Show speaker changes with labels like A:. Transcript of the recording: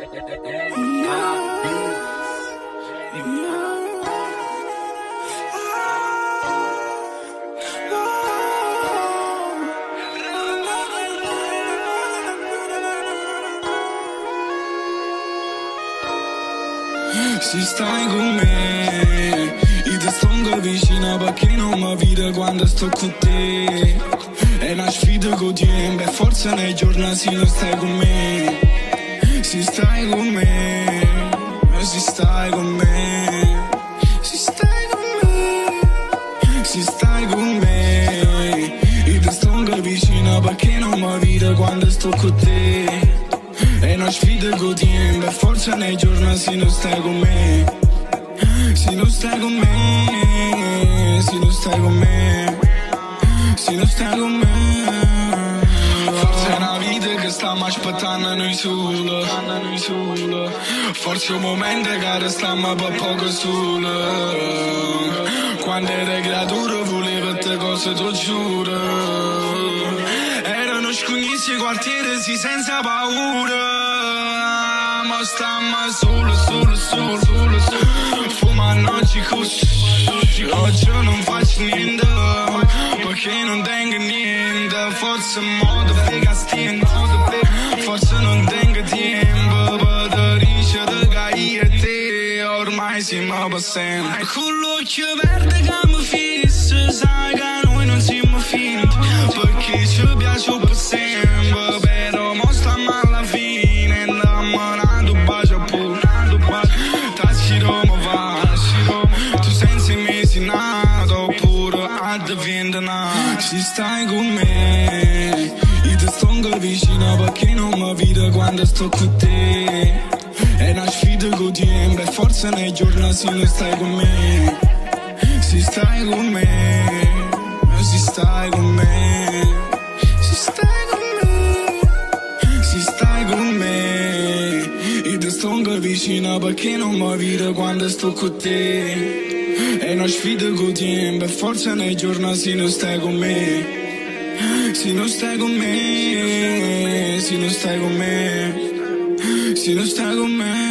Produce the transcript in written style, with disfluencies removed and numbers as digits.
A: Se stai con me, io ti sto vicino perché non mi vede quando sto con te. È una sfida quotidiana, forza nei giorni se non stai con me. Se stai con me, se stai con me, se stai con me, se stai con me, io ti sto vicino perché non mi vede quando sto con te. È una sfida quotidiana, forza nei giorni se non stai con me. Se non stai con me, se non stai con me, se non stai con me. Forse è una vita che stiamo aspettando noi solo. Forse è un momento che stiamo per poco solo. Quando ero creatura volevo te cose, ti giuro. Erano scognissimi quartieri sì, senza paura. Ma stiamo solo. Fumando oggi così. Oggi non faccio niente perché non tengo niente. Forse modo per castino. Forse non tengo tempo per ricevere che io e te ormai siamo per sempre. Con l'occhio verde che mi fissa, sai che noi non siamo finti perché ci piace per sempre. Però mo stiamo alla fine, andiamo nato bacio pure. Tasci Roma va, tu senza mesi nato oppure a diventa nato. Se stai con me, io ti sto vicino perché non mi vede quando sto con te. È una sfida quotidiana, forza nei giorni se non stai con me. Se stai con me, se stai con me, se stai con me, se stai con me, io ti sto vicino perché non mi vede quando sto con te. È una sfida quotidiana, forza nei giorni se non stai con me. Se non stai con me, se non stai con me, se non stai con me.